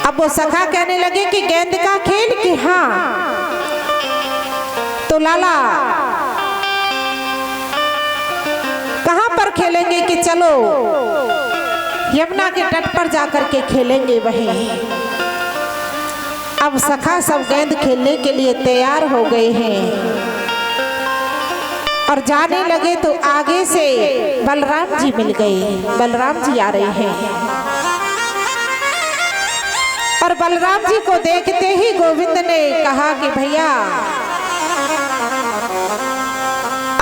अब वो सखा कहने लगे कि गेंद का खेल कि हाँ। तो लाला कहाँ पर खेलेंगे कि चलो यमुना के तट पर जाकर के खेलेंगे वहीं। अब सखा सब गेंद खेलने के लिए तैयार हो गए हैं और जाने लगे तो आगे से बलराम जी मिल गए। बलराम जी आ रहे हैं और बलराम जी को देखते ही गोविंद ने कहा कि भैया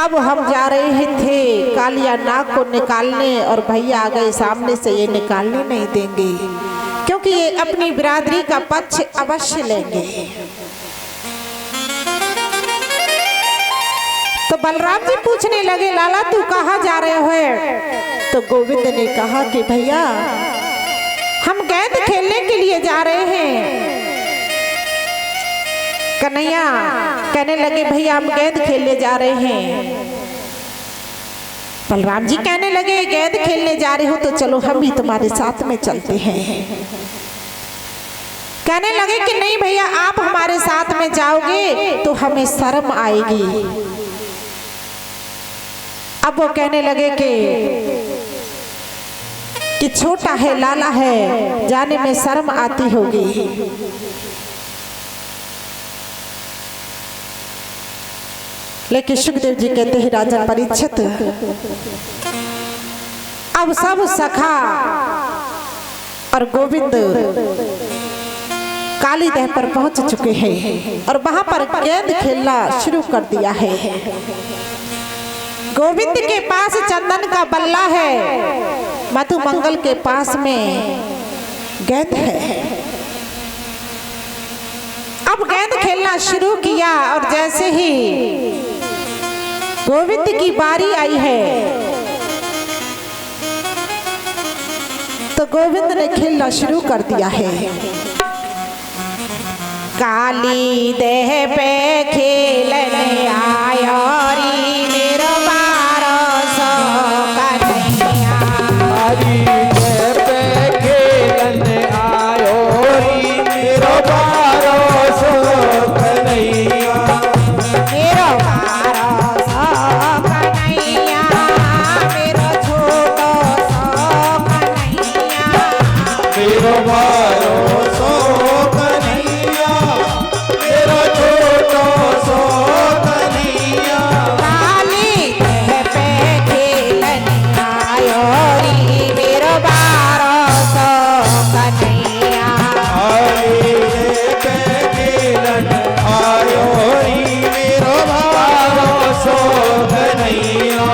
अब हम जा रहे थे कालिया नाग को निकालने और भैया आ गए सामने से ये निकालने नहीं देंगे क्योंकि ये अपनी बिरादरी का पक्ष अवश्य लेंगे। तो बलराम जी पूछने लगे लाला तू कहाँ जा रहे हो? तो गोविंद ने कहा कि भैया हम गेंद खेलने के लिए जा रहे हैं। कन्हैया कहने लगे भैया हम गेंद खेलने जा रहे हैं। बलराम जी कहने लगे गेंद खेलने जा रहे हो तो चलो हम भी तुम्हारे साथ में चलते हैं। कहने लगे कि नहीं भैया आप हमारे साथ में जाओगे तो हमें शर्म आएगी। अब वो कहने लगे कि छोटा है लाला है जाने में शर्म आती होगी। लेकिन सुखदेव जी कहते हैं राजा परीक्षित अब सब सखा और गोविंद कालीदह पर पहुंच चुके हैं और वहां पर गेंद खेलना शुरू कर दिया है। गोविंद के पास चंदन का बल्ला है, मधु मंगल के पास में गेंद है। अब गेंद खेलना शुरू किया और जैसे ही गोविंद की बारी आई है तो गोविंद ने खेलना शुरू कर दिया है। काली देह पे खेलने आया री मेरो बारस कन्हैया। काली देह पे खेलने आयो री मेरो बारस कन्हैया। मेरो बारस कन्हैया मेरो छोटो सो कन्हैया। मेरो बारस कन्हैया मेरो छोटो सो कन्हैया। काली देह पे खेलने आयो री मेरो बारस कन्हैया। काली देह पे खेलने आयो री मेरो बारस कन्हैया।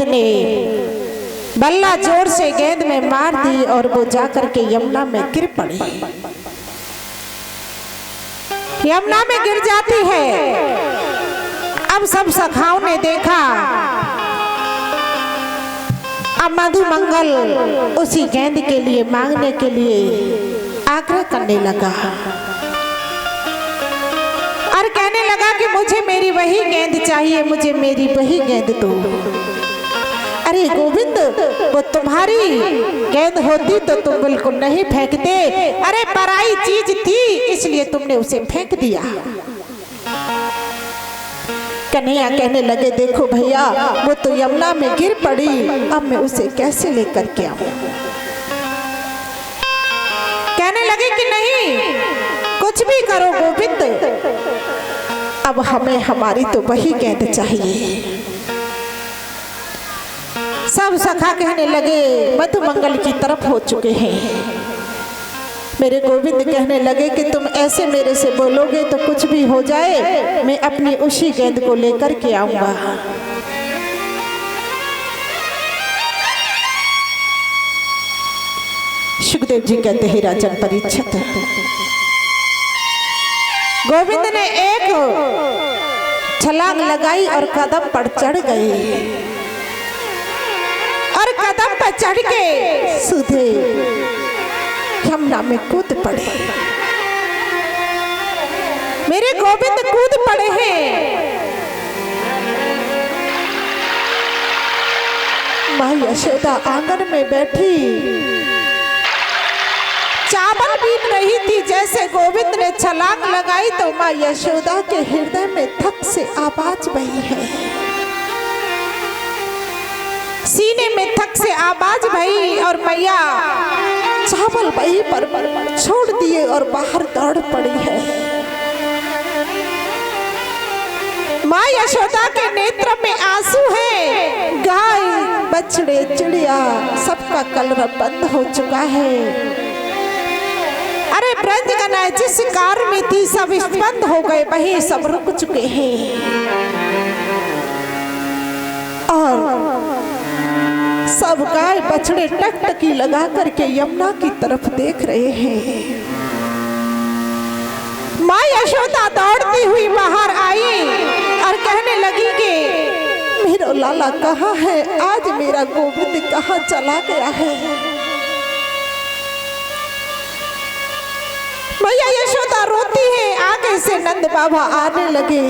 ने बल्ला जोर से गेंद में मार दी और वो जाकर के यमुना में गिर पड़ी। यमुना में गिर जाती है। अब सब सखाओं ने देखा। अब मधुमंगल उसी गेंद के लिए मांगने के लिए आग्रह करने लगा और कहने लगा कि मुझे मेरी वही गेंद चाहिए, मुझे मेरी वही गेंद दो। अरे गोविंद, वो तुम्हारी गेंद होती तो तुम बिल्कुल नहीं फेंकते। अरे पराई चीज थी इसलिए तुमने उसे फेंक दिया। कन्हैया कहने लगे देखो भैया, वो तो यमुना में गिर पड़ी, अब मैं उसे कैसे लेकर के आऊं। कहने लगे कि नहीं, कुछ भी करो गोविंद, अब हमें हमारी तो वही गेंद चाहिए। सब सखा कहने लगे मधुमंगल की तरफ हो चुके हैं। मेरे गोविंद कहने लगे कि तुम ऐसे मेरे से बोलोगे तो कुछ भी हो जाए, मैं अपनी उसी गेंद को लेकर के आऊंगा। सुखदेव जी कहते हैं राजन परीक्षित, गोविंद ने एक छलांग लगाई और कदम पर चढ़ गए और कदम पर चढ़ के सीधे यमुना में कूद पड़े। मेरे गोविंद कूद पड़े हैं। माँ यशोदा आंगन में बैठी चावल बीन रही थी। जैसे गोविंद ने छलांग लगाई तो माँ यशोदा के हृदय में धक से आवाज बही है। सीने में थक से आवाज भई और मैया चावल वहीं पर छोड़ दिए और बाहर दौड़ पड़ी है। माँ यशोदा के नेत्र में आंसू है। गाय बछड़े चिड़िया सबका कलरव बंद हो चुका है। अरे ब्रजगना जिस कार में थी सब बंद हो गए, वहीं सब रुक चुके हैं और सब गाय बछड़े टकटकी लगा करके यमुना की तरफ देख रहे हैं। माँ यशोदा दौड़ती हुई बाहर आई और कहने लगी कि मेरा लाला कहाँ है, आज मेरा गोविंद कहाँ चला गया है। मैया यशोदा रोती है। आगे से नंद बाबा आने लगे।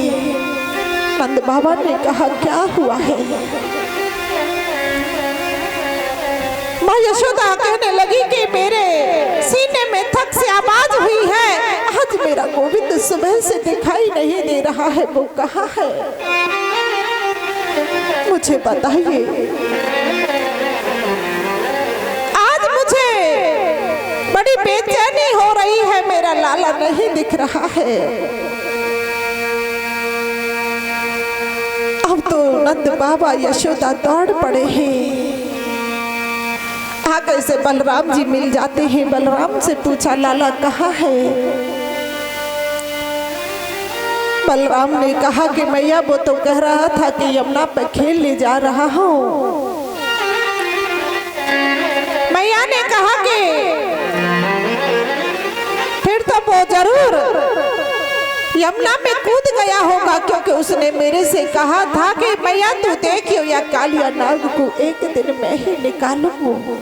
नंद बाबा ने कहा क्या हुआ है। माँ यशोदा कहने लगी कि मेरे सीने में थक से आवाज हुई है, आज मेरा गोविंद सुबह से दिखाई नहीं दे रहा है, वो कहाँ है, मुझे बताइए। आज मुझे बड़ी बेचैनी हो रही है, मेरा लाला नहीं दिख रहा है। अब तो नंद बाबा यशोदा दौड़ पड़े हैं। आगे से बलराम जी मिल जाते हैं। बलराम से पूछा लाला कहाँ है। बलराम ने कहा कि मैया वो तो कह रहा था कि यमुना पे खेलने जा रहा हूँ। मैया ने कहा कि फिर तो वो जरूर यमुना में कूद गया होगा, क्योंकि उसने मेरे से कहा था कि मैया तू देखियो या कालिया नाग को एक दिन मैं ही निकालूंगा।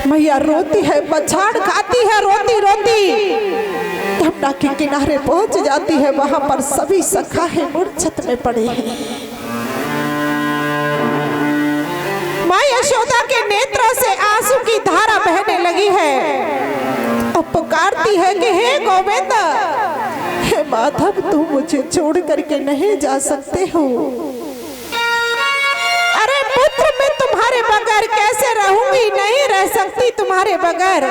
मैया रोती है, पछाड़ खाती है, रोती रोती यमुना के किनारे पहुंच जाती है। वहां पर सभी सखा है मूर्छित में पड़े हैं। माँ यशोदा के नेत्रों से आंसू की धारा बहने लगी है और पुकारती है कि हे गोविंद, हे माधव, तू मुझे छोड़ करके नहीं जा सकते हो। अरे पुत्र, मैं तुम्हारे बगैर कैसे रहूंगी, नहीं रह सकती तुम्हारे बगैर।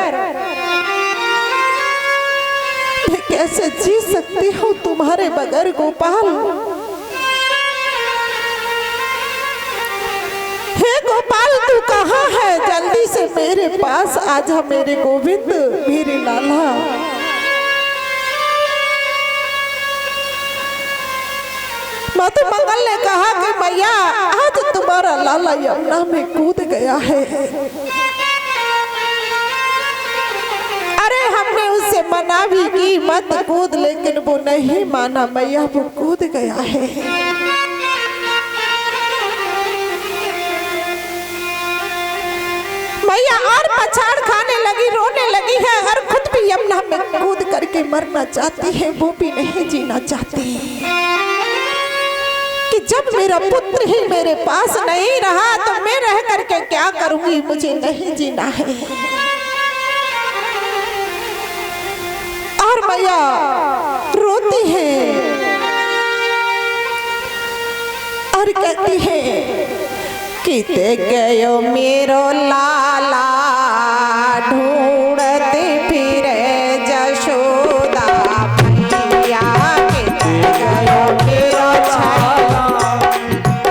मैं कैसे जी सकती हूँ तुम्हारे बगैर गोपाल। हे गोपाल, तू कहाँ है, जल्दी से मेरे पास आजा मेरे गोविंद, मेरे लाला। माता मंगल ने कहा कि मैया आज तुम्हारा लाला यमुना में कूद गया है। अरे हमने उससे मना भी की मत कूद, लेकिन वो नहीं माना मैया, वो कूद गया है। मैया और पछाड़ खाने लगी, रोने लगी है और खुद भी यमुना में कूद करके मरना चाहती है। वो भी नहीं जीना चाहती कि जब मेरा पुत्र ही मेरे पास नहीं रहा तो मैं रह करके क्या करूंगी, मुझे नहीं जीना है। और मैया रोती है और कहती है कि ते गयो मेरो लाला ढूंढते फिरे जशोदा मैया, कि गयो मेरो छैया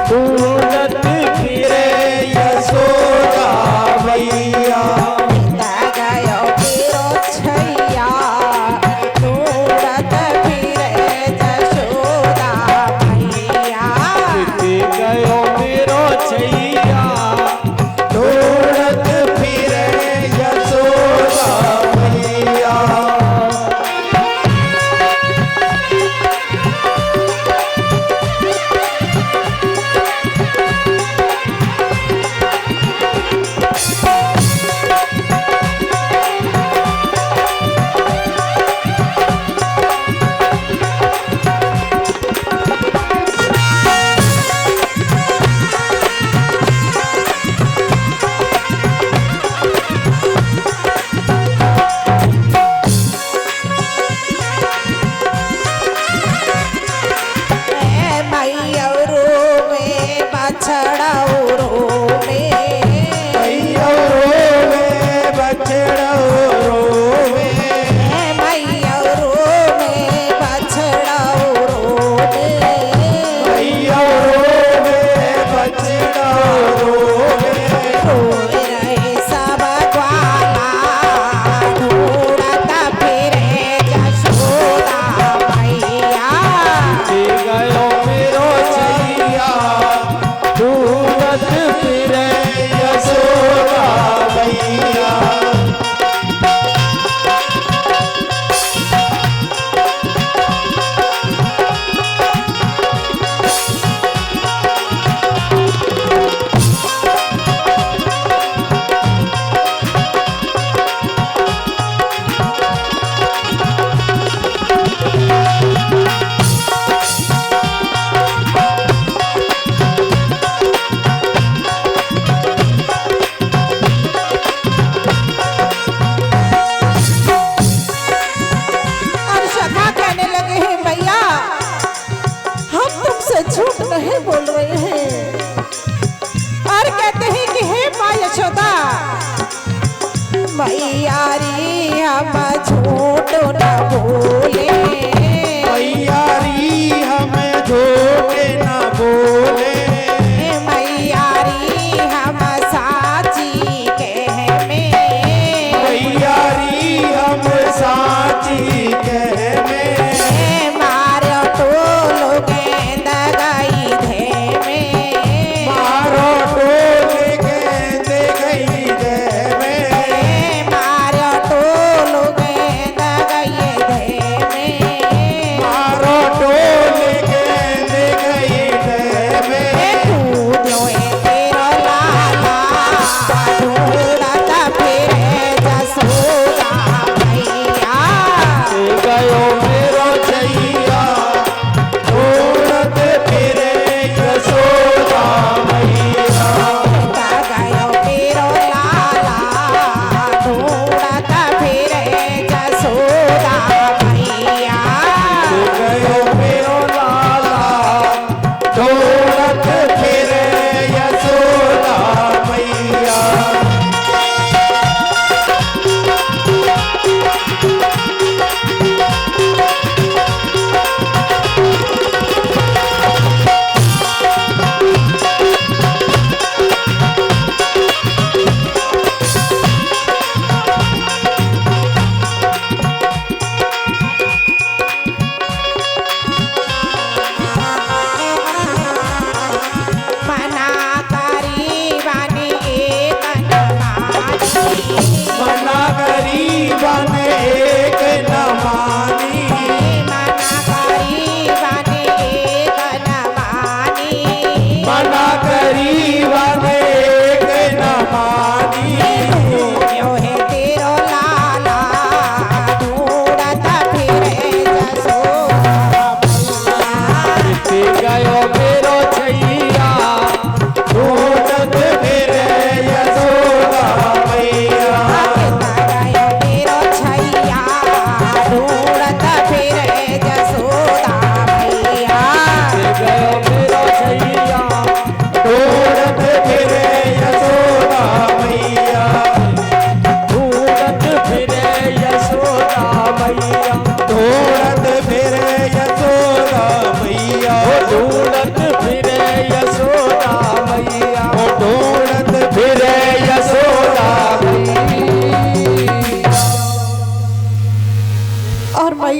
ढूंढत फिरे यशोदा मैया, गयो मेरो छैया ढूंढत फिरे जशोदा मैया। गयो मेरो छैया ढूंढत फिरे यशोदा मैया। झूठ नहीं बोल रहे हैं और कहते हैं कि हे माँ यशोदा, मैयारी हम झूठ न बोले, मैयारी हम झूठ न बोले, मैयारी हम साची कह में, मैयारी हम साची कह में, मारो टोलो गेंद गई धे में, मारो टोल गेंद गई दे में, मारो टोलो गेंद गई धे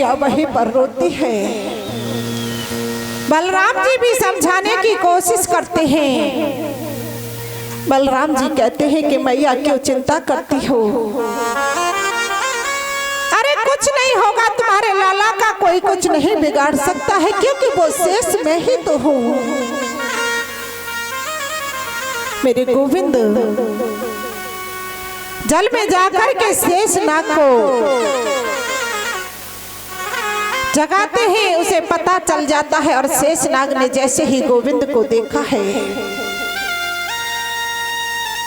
मैया वहीं पर रोती है। बलराम जी भी समझाने की कोशिश करते हैं। बलराम जी कहते हैं कि मैया क्यों चिंता करती हो, अरे कुछ नहीं होगा, तुम्हारे लाला का कोई कुछ नहीं बिगाड़ सकता है, क्योंकि वो शेष मैं ही तो हूँ। मेरे गोविंद जल में जाकर के शेष नाग को जगाते हैं, उसे पता चल जाता है और शेष नाग ने जैसे ही गोविंद को देखा है,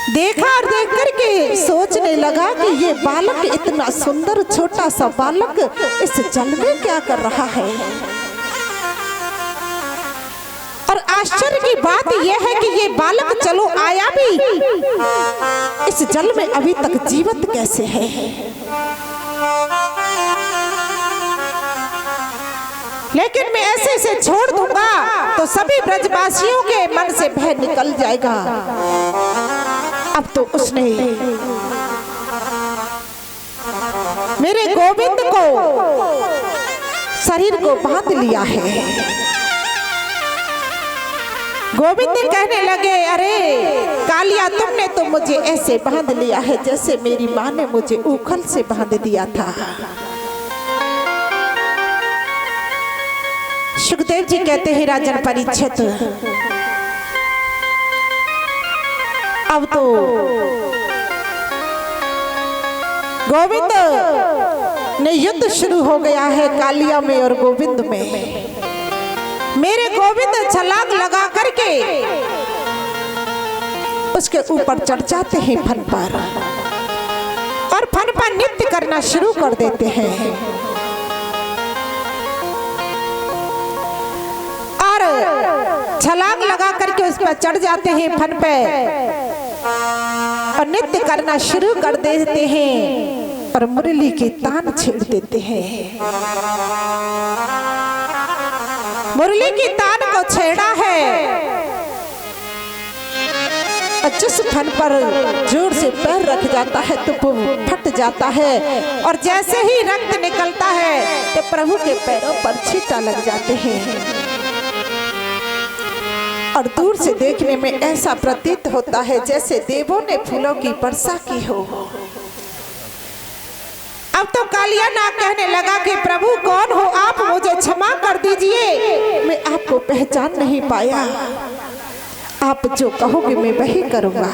देखा और देख करके सोचने लगा कि ये बालक इतना सुंदर छोटा सा बालक इस जल में क्या कर रहा है। और आश्चर्य की बात यह है कि ये बालक चलो आया भी, इस जल में अभी तक जीवित कैसे है। लेकिन मैं ऐसे से छोड़ दूंगा तो सभी ब्रजवासियों के मन से भय निकल जाएगा। अब तो उसने मेरे गोविंद को शरीर को बांध लिया है। गोविंद कहने लगे, अरे कालिया तुमने तो मुझे ऐसे बांध लिया है जैसे मेरी माँ ने मुझे उखल से बांध दिया था। सुखदेव जी कहते हैं, राजन परीक्षित अब तो गोविंद ने युद्ध शुरू हो गया है कालिया में और गोविंद में। मेरे गोविंद छलांग लगा करके उसके ऊपर चढ़ जाते हैं फन पर, और फन पर नृत्य करना शुरू कर देते हैं। और छलांग लगा करके उस पर चढ़ जाते हैं फन पे और नृत्य करना शुरू कर देते हैं और मुरली के तान छेड़ देते हैं। मुरली की तान को छेड़ा है और जिस फन पर जोर से पैर रख जाता है तो वो फट जाता है, और जैसे ही रक्त निकलता है तो प्रभु के पैरों पर छींटा लग जाते हैं। और दूर से देखने में ऐसा प्रतीत होता है जैसे देवों ने फूलों की वर्षा की हो। अब तो कालिया नाग कहने लगा कि प्रभु कौन हो आप, मुझे क्षमा कर दीजिए, मैं आपको पहचान नहीं पाया, आप जो कहोगे मैं वही करूंगा।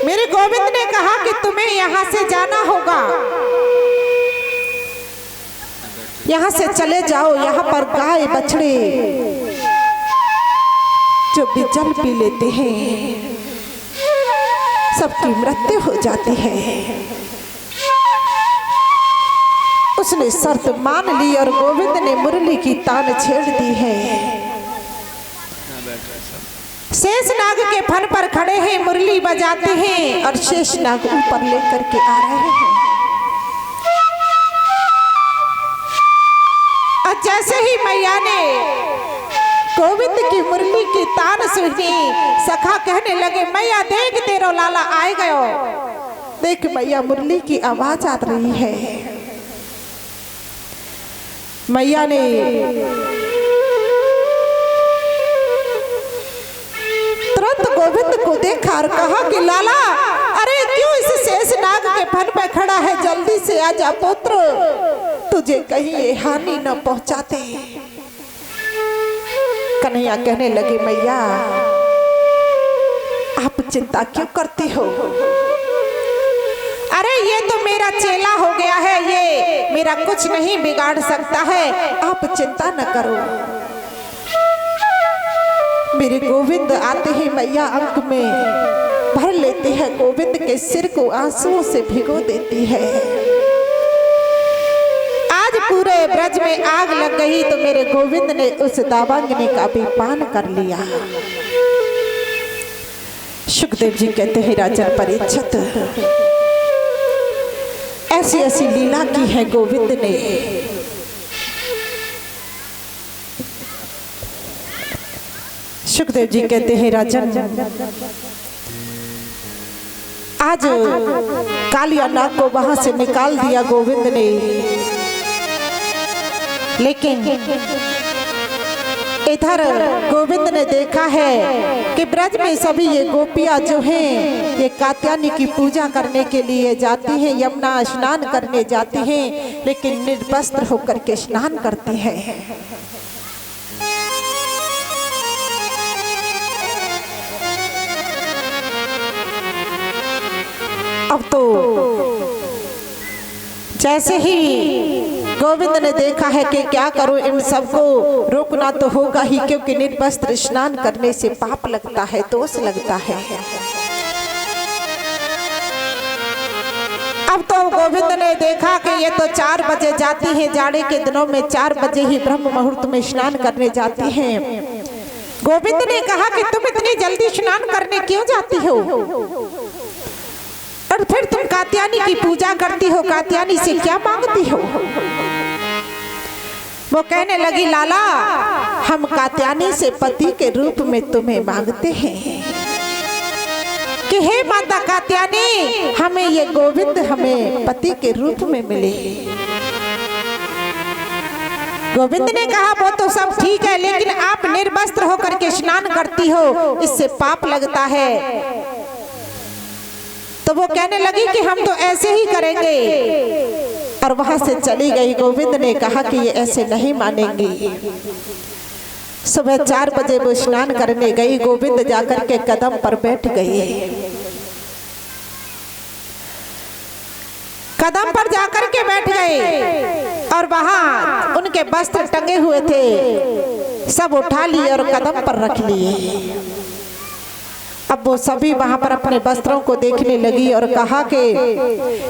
मेरे गोविंद ने कहा कि तुम्हें यहाँ से जाना होगा, यहाँ से चले जाओ, यहाँ पर गाय बछड़े जो भी जल पी लेते हैं सबकी मृत्यु हो जाती है। उसने शर्त मान ली और गोविंद ने मुरली की तान छेड़ दी है। शेषनाग के फन पर खड़े हैं, मुरली बजाते हैं और शेषनाग ऊपर लेकर के आ रहे हैं। और जैसे ही मैया ने गोविंद की मुरली की तान सुनी, सखा कहने लगे, मैया देख तेरो लाला आए गयो, देख मैया मुरली की आवाज आ रही है। मैया ने तुरंत गोविंद को देखा और कहा कि लाला, अरे क्यों इस शेषनाग के फन पे खड़ा है, जल्दी से आजा पुत्र, तुझे कहीं ये हानि न पहुंचाते। कन्हैया कहने लगे, मैया आप चिंता क्यों करती हो, अरे ये तो मेरा चेला हो गया है, ये मेरा कुछ नहीं बिगाड़ सकता है, आप चिंता न करो। मेरे गोविंद आते ही मैया अंक में भर लेते हैं, गोविंद के सिर को आंसुओं से भिगो देती है। आज पूरे ब्रज में आग लग गई तो मेरे गोविंद ने उस दावांगनी का भी पान कर लिया। सुखदेव जी कहते हैं, राजन परीक्षित ऐसी ऐसी लीला की है गोविंद ने। सुखदेव जी कहते हैं, राजन आज कालिया नाग को वहां से निकाल दिया गोविंद ने, लेकिन इधर गोविंद ने देखा है कि ब्रज में सभी ये गोपियां जो हैं ये कात्यायनी की पूजा करने के लिए जाती हैं, यमुना स्नान करने जाती हैं, लेकिन निर्वस्त्र होकर के स्नान करती हैं। अब तो जैसे ही गोविंद ने देखा है कि क्या करूं, इन सबको रोकना तो होगा ही, क्योंकि निर्वस्त्र स्नान करने से पाप लगता है, दोष लगता है। अब तो गोविंद ने देखा कि ये तो 4 बजे जाती हैं, जाड़े के दिनों में 4 बजे ही ब्रह्म मुहूर्त में स्नान करने जाती हैं। गोविंद ने कहा कि तुम इतनी जल्दी स्नान करने क्यों जाती हो, और फिर तुम कात्यायनी की पूजा करती हो, कात्यायनी से क्या मांगती हो? वो कहने लगी, लाला हम कात्यायनी से पति के रूप में तुम्हें मांगते हैं कि हे माता कात्यायनी, हमें ये गोविंद हमें पति के रूप में मिले। गोविंद ने कहा वो तो सब ठीक है, लेकिन आप निर्वस्त्र होकर के स्नान करती हो, इससे पाप लगता है। तो वो कहने लगी कि हम तो ऐसे ही करेंगे, और वहां से चली गई। गोविंद ने कहा कि ये ऐसे नहीं मानेंगी। सुबह 4 बजे वो स्नान करने गई। गोविंद जाकर के कदम पर बैठ गई। कदम पर जाकर के बैठ गए, और वहां उनके वस्त्र टंगे हुए थे, सब उठा लिए और कदम पर रख लिए। अब वो सभी वहां पर अपने वस्त्रों को देखने लगी और कहा कि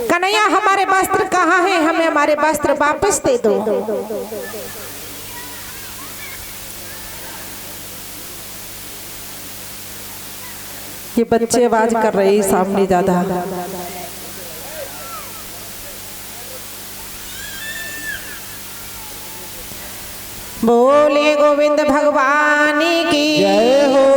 कन्हैया हमारे वस्त्र कहाँ हैं, हमें हमारे वस्त्र वापस दे दो। ये बच्चे आवाज कर रहे हैं सामने ज्यादा। बोले गोविंद भगवान की जय हो।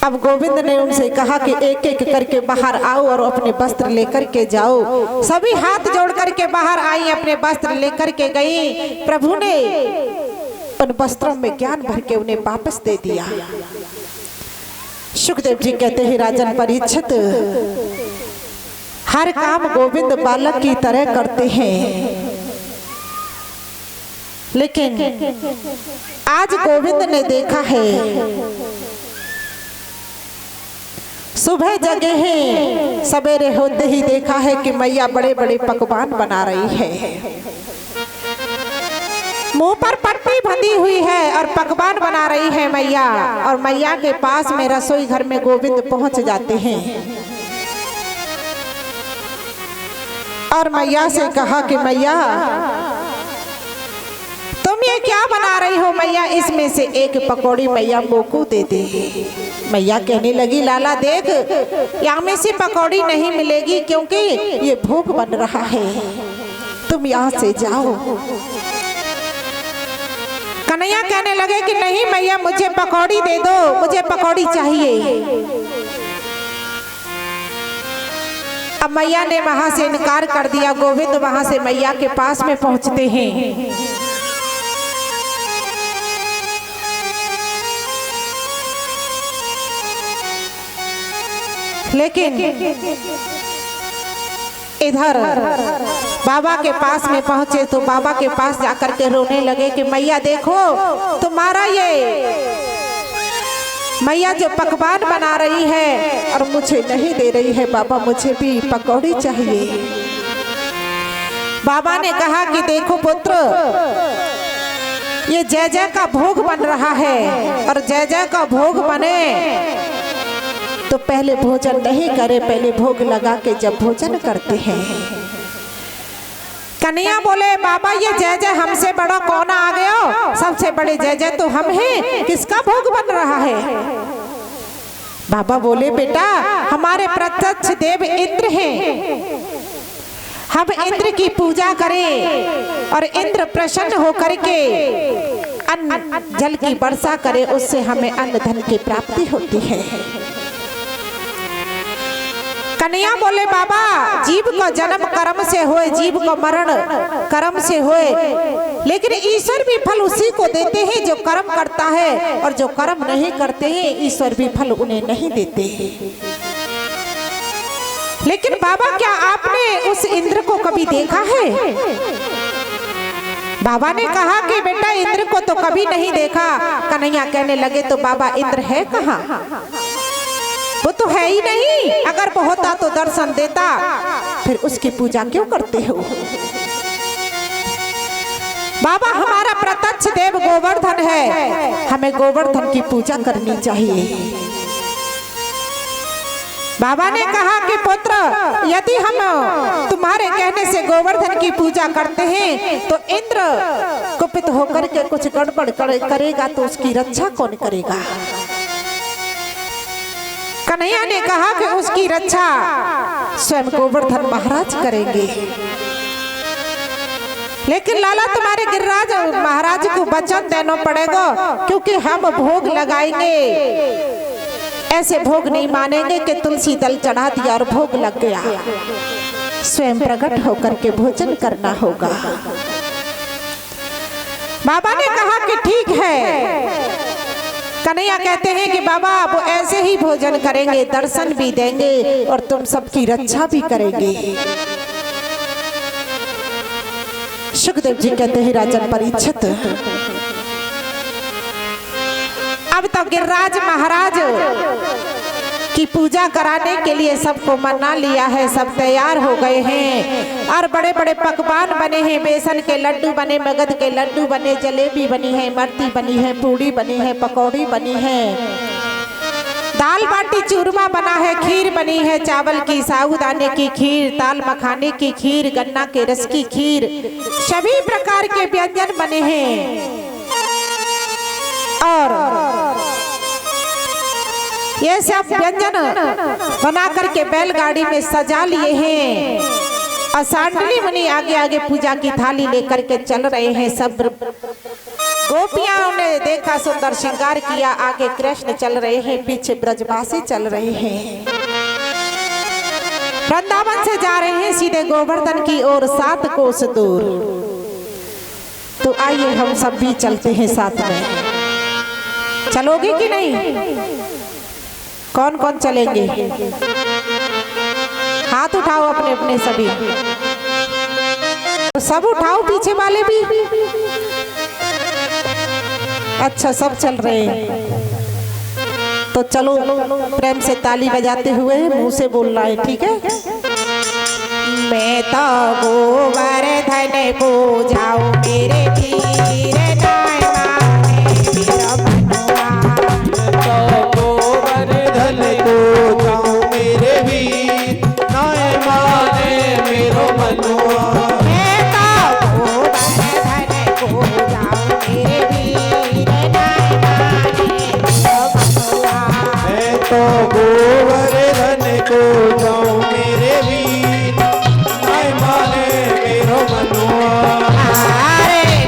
अब गोविंद ने उनसे कहा कि एक एक करके बाहर आओ और अपने वस्त्र लेकर के जाओ। सभी हाथ जोड़ करके बाहर आई, अपने वस्त्र लेकर के गई। प्रभु ने उन वस्त्रों में ज्ञान भर के उन्हें वापस दे दिया। सुखदेव जी कहते हैं, राजन परीक्षित हर काम गोविंद बालक की तरह करते हैं, लेकिन आज गोविंद ने देखा है, सुबह जगे हैं, सवेरे होते ही देखा है कि मैया बड़े बड़े पकवान बना रही है। मुंह पर पट्टी बंधी हुई है और पकवान बना रही है मैया। और मैया के पास में रसोई घर में गोविंद पहुंच जाते हैं और मैया से कहा कि मैया तुम ये क्या बना रही हो? मैया इसमें से एक पकौड़ी मैया मोको दे दे। मैया कहने लगी, लाला देख, यहाँ में से पकौड़ी नहीं मिलेगी, क्योंकि ये भोग बन रहा है, तुम यहाँ से जाओ। कन्हैया कहने लगे कि नहीं मैया, मुझे पकौड़ी दे दो, मुझे पकौड़ी चाहिए। अब मैया ने वहां से इनकार कर दिया। गोविंद वहां से मैया के पास में पहुंचते हैं। लेकिन इधर बाबा के पास में पहुंचे तो बाबा के पास जाकर के रोने लगे कि मैया देखो, तुम्हारा ये मैया जो पकवान बना रही है और मुझे नहीं दे रही है। बाबा मुझे भी पकौड़ी चाहिए। बाबा ने कहा कि देखो पुत्र, ये जय जय का भोग बन रहा है, और जय जय का भोग बने तो पहले भोजन नहीं करे, पहले भोग लगा के जब भोजन करते हैं। कन्हैया बोले, बाबा ये जय जय हमसे बड़ा कौन आ गया? सबसे बड़े जय जय तो हम हैं, किसका भोग बन रहा है? बाबा बोले, बेटा हमारे प्रत्यक्ष देव इंद्र हैं, हम इंद्र की पूजा करें और इंद्र प्रसन्न होकर के अन्न जल की वर्षा करे, उससे हमें अन्न धन की प्राप्ति होती है। कन्हैया बोले बाबा, जीव को जन्म कर्म से होए, जीव को मरण कर्म से होए, लेकिन ईश्वर भी फल उसी को देते हैं जो कर्म करता है, और जो कर्म नहीं करते हैं ईश्वर भी फल उन्हें नहीं देते हैं। लेकिन बाबा, क्या आपने उस इंद्र को कभी देखा है? बाबा ने कहा कि बेटा इंद्र को तो कभी नहीं देखा। कन्हैया कहने लगे तो बाबा इंद्र है कहाँ? वो तो है ही नहीं, अगर वो होता तो दर्शन देता, फिर उसकी पूजा क्यों करते हो? बाबा, हमारा प्रत्यक्ष देव गोवर्धन है, हमें गोवर्धन की पूजा करनी चाहिए। बाबा ने कहा कि पुत्र, यदि हम तुम्हारे कहने से गोवर्धन की पूजा करते हैं तो इंद्र कुपित होकर के कुछ गड़बड़ करेगा तो उसकी रक्षा कौन करेगा? कन्हैया ने कहा कि उसकी रक्षा स्वयं गोवर्धन महाराज करेंगे। लेकिन लाला, तुम्हारे गिरिराज महाराज को वचन देना पड़ेगा, क्योंकि हम भोग लगाएंगे, ऐसे भोग नहीं मानेंगे कि तुलसी दल चढ़ा दिया और भोग लग गया। स्वयं प्रकट होकर के भोजन करना होगा। बाबा ने कहा कि ठीक है। कन्हैया कहते हैं कि बाबा, वो ऐसे ही भोजन करेंगे, दर्शन भी देंगे और तुम सबकी रक्षा भी करेंगे। सुखदेव जी कहते हैं, राजन परीक्षित, अब तो गिरिराज महाराज की पूजा कराने के लिए सबको मना लिया है, सब तैयार हो गए हैं और बड़े बड़े पकवान बने हैं। बेसन के लड्डू बने, मगध के लड्डू बने, जलेबी बनी है, मरती बनी है, पूड़ी बनी है, पकौड़ी बनी है, दाल बाटी चूरमा बना है, खीर बनी है, चावल की, साबूदाने की खीर, दाल मखाने की खीर, गन्ना के रस की खीर, सभी प्रकार के व्यंजन बने हैं। और ये सब व्यंजन बना करके बैलगाड़ी में सजा लिए हैं और सांडली मुनि आगे आगे पूजा की थाली लेकर के चल रहे हैं। सब गोपियां ने देखा, सुंदर श्रृंगार किया, आगे कृष्ण चल रहे हैं, पीछे ब्रजवासी चल रहे हैं। वृंदावन से जा रहे हैं सीधे गोवर्धन की ओर, 7 कोस दूर। तो आइए हम सब भी चलते हैं साथ में। चलोगे कि नहीं? कौन कौन चलेंगे? हाथ उठाओ अपने अपने सभी। तो सब उठाओ, पीछे वाले भी। अच्छा, सब चल रहे हैं। तो चलो, प्रेम से ताली बजाते हुए मुंह से बोलना है, ठीक है? मैं तो गोवर्धन को जाऊं मेरे वीर नाय माने मेरा मनुआ। तो गोवर्धन को जाऊं मेरे वीर नाय माने मेरो मनुआ। मैं तो गोवर्धन को जाऊं मेरे वीर नाय माने मेरा मनुआ। मैं तो गोवर्धन को जाऊं मेरे वीर नाय माने मेरो मनुआ। अरे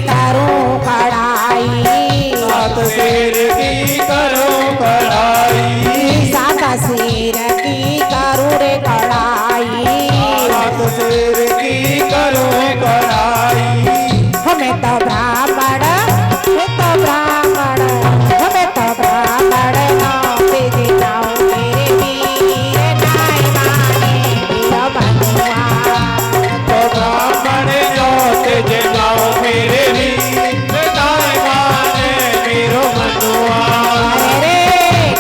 करूं कढ़ाई, सात शेर की करूं कढ़ाई, सात शेर की करूं रे कढ़ाई, सात शेर की करूं कढ़ाई। हमें तो ब्राह्मण, हमें तो ब्राह्मण, हमें तो ब्राह्मण नाम दे जाऊं मेरे वीर नाय माने मेरा मनुआ। तो ब्राह्मण जोत जगाओ मेरे वीर नाय माने मेरो मनुआ। अरे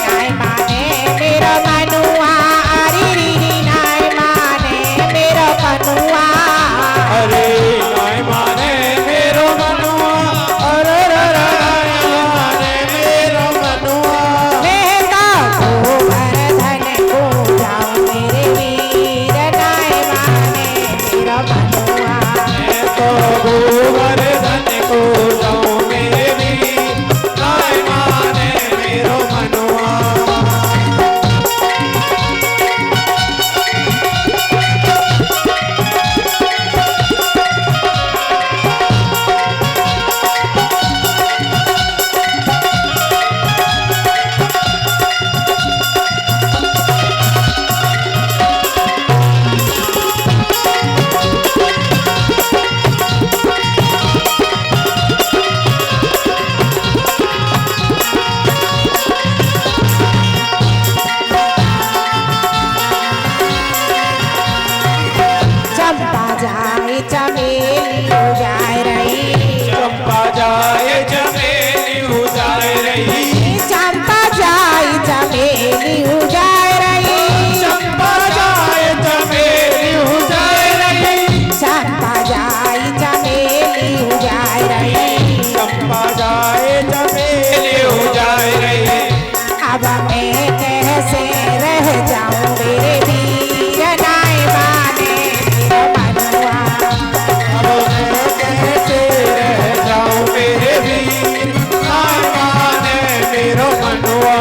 नाय माने मेरो मनुआ, अरे री नाय माने मेरो मनुआ। अरे नाय माने मेरो मनुआ, अरे नाय माने मेरो मनुआ। मैं तो गोवर्धन को जाऊं मेरे वीर नाय माने मेरो मनुआ। मैं तो गोवर्धन को जाऊं मेरे वीर नाय माने मेरो मनुआ। चंपा जाए चमेली उजाए रही, चंपा जाए चमेली उजाए रही, चंपा जाए चमेली उजाए रही, चंपा जाए चमेली उजाए रही, चंपा जाए चमेली उजाए रही। चंपा जाए चमेली उजाए रही। अब मैं कैसे रह जाऊं मेरे वीर नाय माने मेरो मनुआ। अब मैं कैसे रह जाऊं मेरे वीर नाय माने मेरो मनुआ।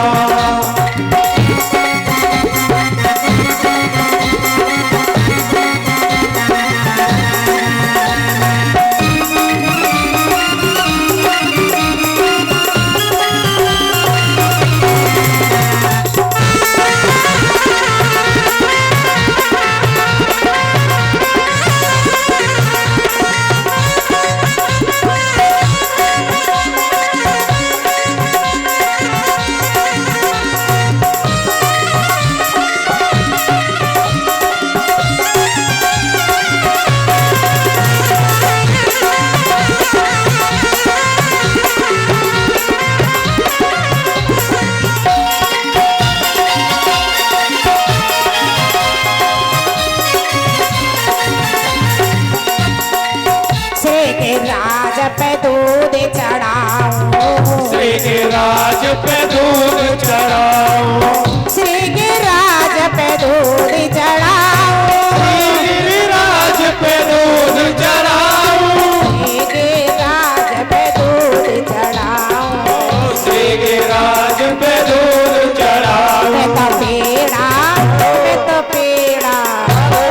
श्री के राज पे दूध चढ़ाऊं, श्री के राज पे दूध चढ़ाओ, श्री के राज पे दूध चढ़ाऊं, श्री राज पे दूध चढ़ाओ, श्री के राज पे दूध चढ़ाऊं। श्री के राज पे दूध चढ़ाओ। मैं तो पेड़ा, मैं तो पेड़ा,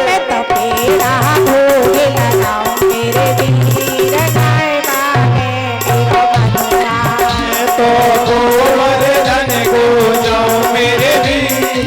मैं तो पेड़ा भोग लगाऊं मेरे वीर नाय माने मेरो मनुआ। तो गोवर्धन को जाऊं मेरे वीर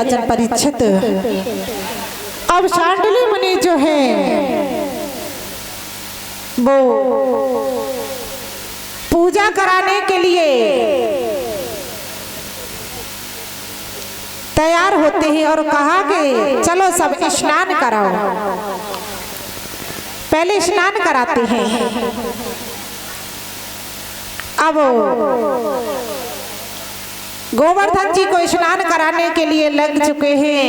राजन परीक्षित, अब शांडिल्य मुनि जो है वो पूजा कराने के लिए तैयार होते हैं और कहा कि चलो सब स्नान कराओ। पहले स्नान कराते हैं। अब गोवर्धन जी को स्नान कराने के लिए लग चुके हैं।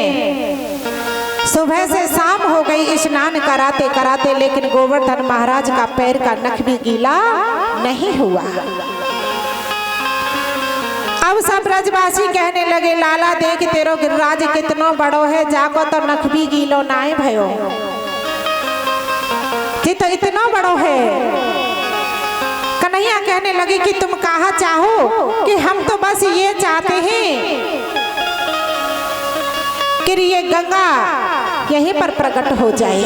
सुबह से शाम हो गई स्नान कराते कराते, लेकिन गोवर्धन महाराज का पैर का नख भी गीला नहीं हुआ। अब सब ब्रजवासी कहने लगे, लाला देख तेरो गिरिराज कितनो बड़ो है, जाको तो नख भी गीलो नाए भयो, ये तो इतना बड़ो है। कन्हैया कहने लगे कि तुम कहा चाहो कि हम तो बस ये चाहते हैं कि ये गंगा यहीं पर प्रकट हो जाए।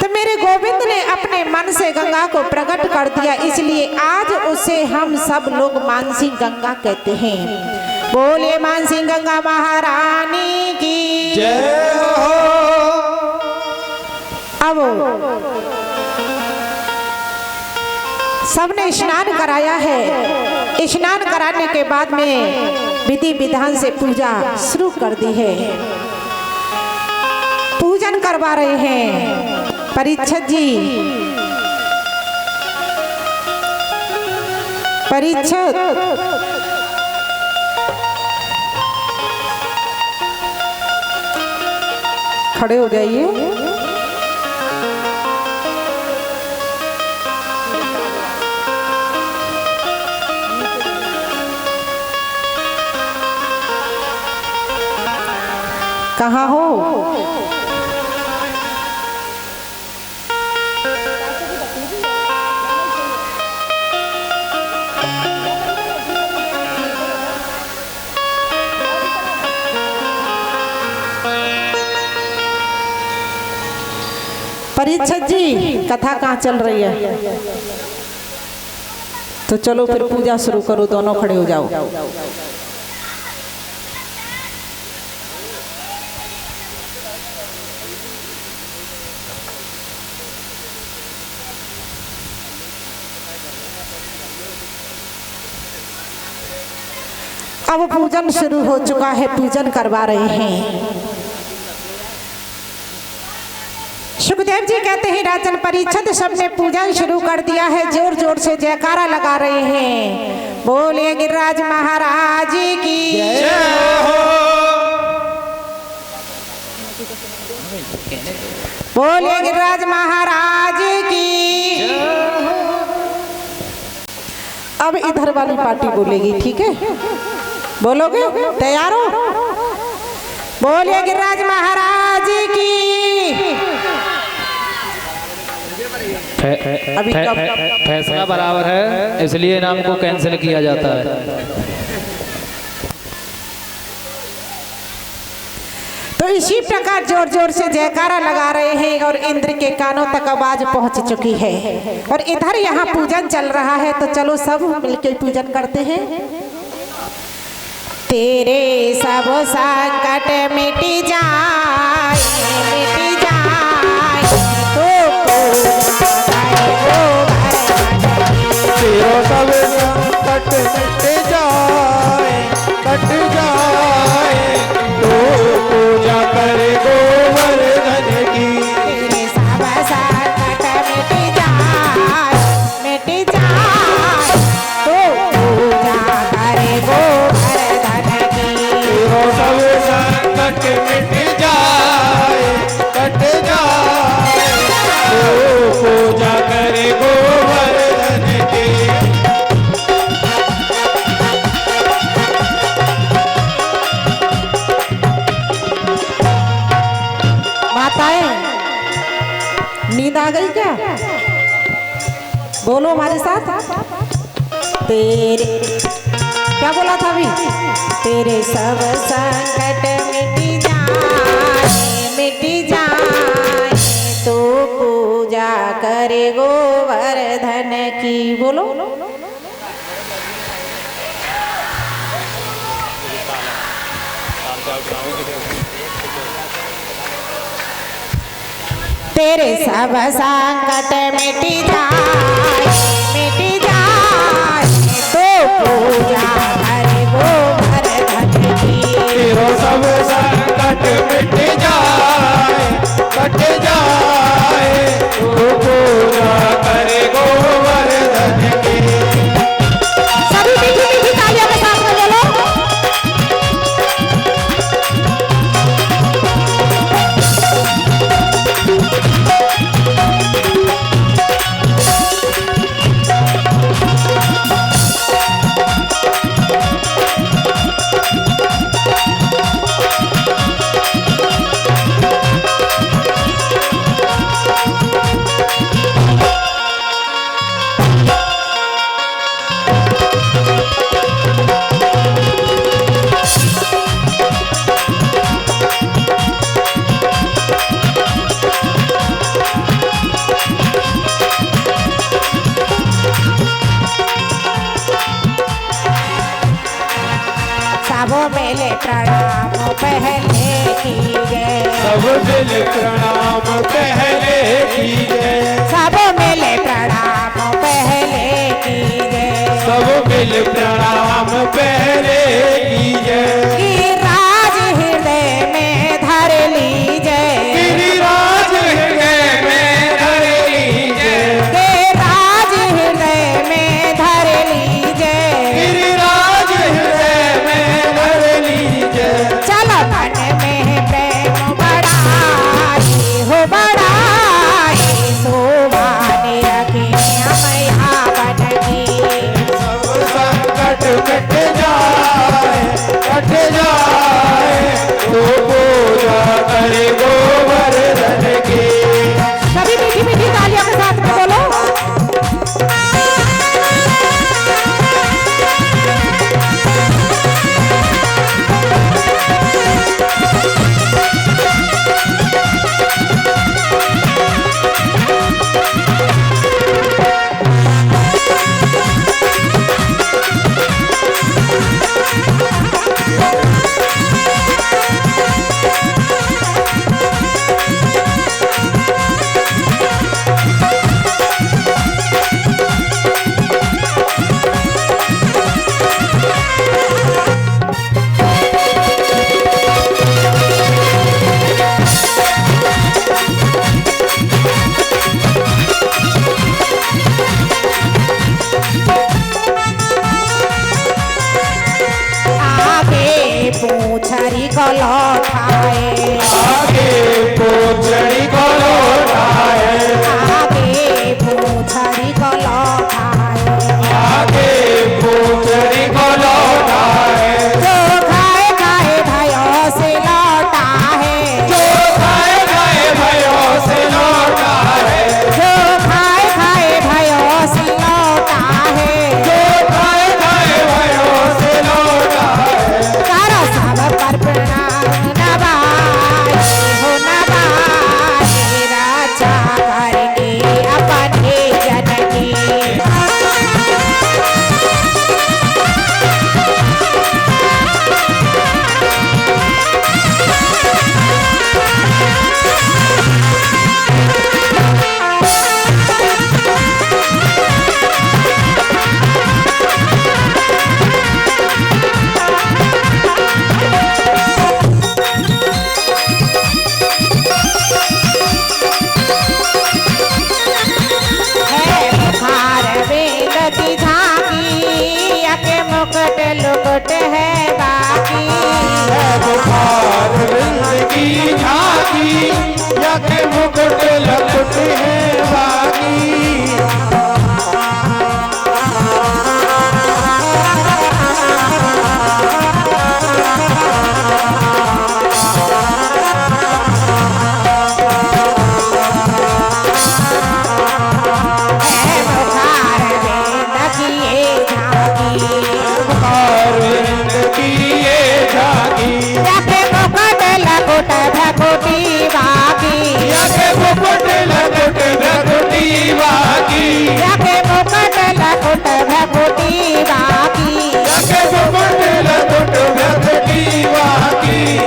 तो मेरे गोविंद ने अपने मन से गंगा को प्रकट कर दिया, इसलिए आज उसे हम सब लोग मानसी गंगा कहते हैं। बोले मानसी गंगा महारानी की जय हो। अब सबने स्नान कराया है। स्नान कराने के बाद में विधि विधान से पूजा शुरू कर दी है। पूजन करवा रहे हैं परीक्षित जी। परीक्षित खड़े हो जाइए। कहाँ हो? परीक्षित जी, कथा कहाँ चल रही है? तो चलो फिर पूजा शुरू करो, दोनों खड़े हो जाओ। अब पूजन शुरू हो चुका है, पूजन करवा रहे हैं। सुखदेव जी कहते हैं, राजन परीक्षित सबने पूजन शुरू कर दिया है, जोर जोर से जयकारा लगा रहे हैं। बोले गिरिराज महाराज की जय हो। बोले गिरिराज महाराज की। अब इधर वाली पार्टी बोलेगी, ठीक है? बोलोगे? तैयार हो? बोले गिरिराज महाराज की। अभी फैसला बराबर है, इसलिए नाम को कैंसिल किया जाता है। तो इसी प्रकार जोर जोर से जयकारा लगा रहे हैं और इंद्र के कानों तक आवाज पहुंच चुकी है। और इधर यहाँ पूजन चल रहा है, तो चलो सब मिलकर पूजन करते हैं। तेरे सब संकट मिट जाए, मिट जाए, तेरो सब संकट मिट जाए, कट जाए, तो पूजा करे गोवर्धन की। तेरे सब संकट मिट जाए, मिट जाए, तो पूजा करे गोवर्धन की। तेरो सब संकट मिट जाए, कट जाए, तो पूजा करे गोवर्धन की। माताएं, नींद आ गई क्या? बोलो हमारे साथ। तेरे क्या बोला था अभी? तेरे सब संकट मिट जाए, मिट जाए, तो पूजा करे गोवर्धन की। बोलो। तेरे सब संकट मिट जाए तो पूजा करे गोवर्धन की। तेरो सब संकट मिट जाए तो पूजा करे गोवर्धन की। सभी मीठी मीठी तालियों के साथ में बोलो। सबो मेले प्रणाम पहले कीजे, सब मिल प्रणाम पहले कीजे, सबो मेले प्रणाम पहले कीजे। सब मिल प्रणाम पहले कीजे। गिरिराज हृदय में धर लीजे, गिरिराज हृदय में धर लीजे, गिरिराज हृदय में धर लीजे। गिरिराज हृदय में धर लीजे। चलो मन में प्रेम बढ़ाई हो बढ़ाई, शोभाने रखे मैया बन की। सब संकट मिट जाए तो पूजा करे गोवर्धन की। सभी मीठी मीठी तालियों के साथ में बोलो। पूछरी को लौटाए, आगे पूछड़ी को लौटाए, आगे पूछरी को लौटाए। आगे पूछड़ी को लौटाए। जो खाए खाए भयो से लौटा है, जो खाए खाए भयो से लौटा है, जो खाए खाए भयो से लौटा है। जो खाए खाए भयो से लौटा है। करो सब पर प्रणाम नवाए हो नवाए, रक्षा करेंगे अपने जन की। मुकुट लुकुट है बाकी, बुखार बिंद की झांकी, यक मुकुट लकुट है बाकी। भगवती बाकी।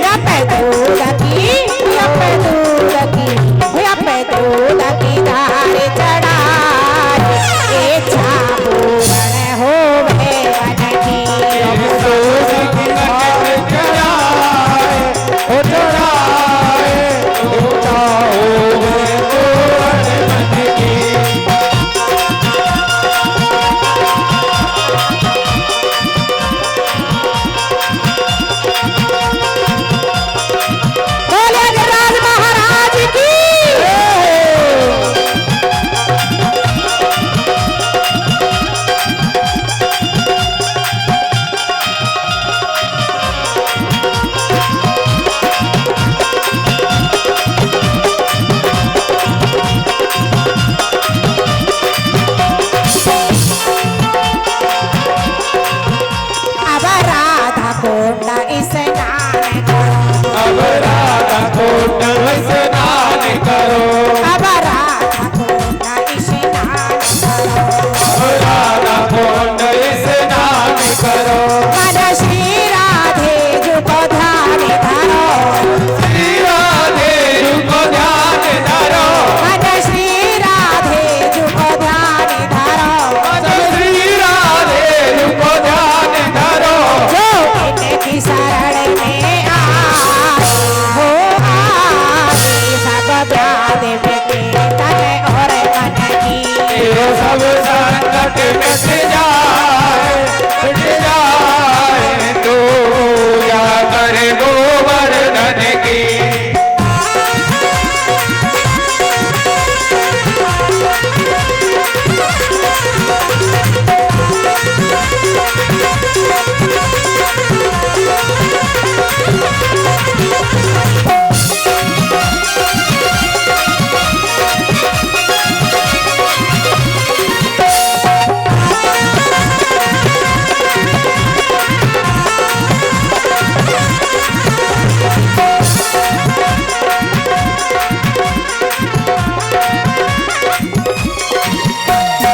अब राधा कुंड स्नान करो, अब राधा कुंड स्नान करो, अब राधा कुंड स्नान करो। मन श्री राधे जी को ध्यान धरो, श्री राधे जी को ध्यान धरो, मन श्री राधे जी को ध्यान धरो, मन श्री राधे जी को ध्यान धरो। जो इनकी शरण में आए हो आए, सब व्याधि मिटे तन और मन की, ये सब संकट मिट जाए तू या कर गोवर्धन की।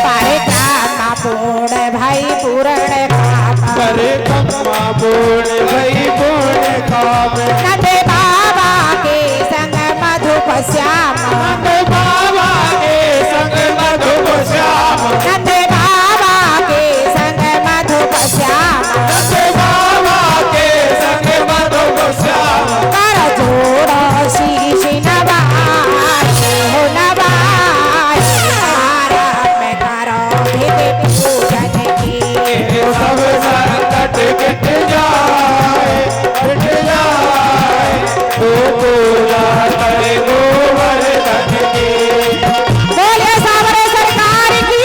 परिक्रमा पूर्ण भाई पूर्ण काम, परिक्रमा पूर्ण भई पूर्ण काम, नंद बाबा के संग मधुप श्याम, नंद बाबा के संग मधुप श्याम, नंद बाबा के संग मधुप श्याम, नंद बाबा के संग मधुप श्याम। कर जोड़ो शीश नवाए हो नवाए, आराम में करो विधि पूजन की, ये सब संकट मिट जाए तू पूजा करे गोवर्धन की। बोले सावरे सरकार की।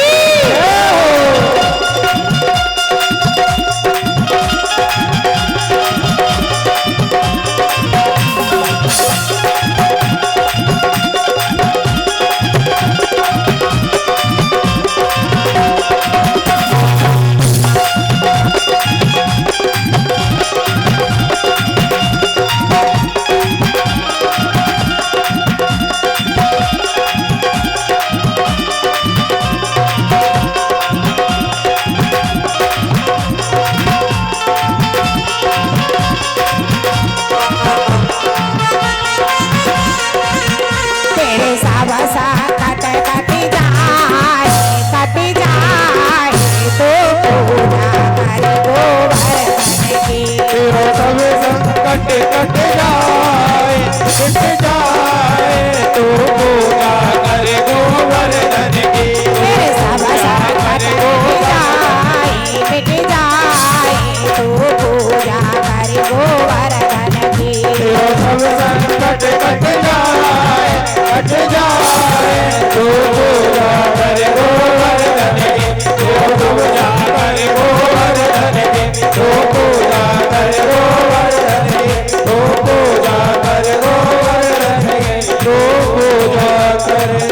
तेरे सावसा कट जाए तो पूजा कर गोवर्धन की, तेरा सब संकट कट जाए तू पूजा करे गोवर्धन की। तेरे सावसा कट जाए मिट जाए तो पूजा कर गोवर्धन की, तेरा सब संकट कट जाए तू पूजा करे गोवर्धन की। तू पूजा करे गोवर्धन की, तू पूजा करे गोवर्धन की, तू पूजा करे गोवर्धन की, तू पूजा करे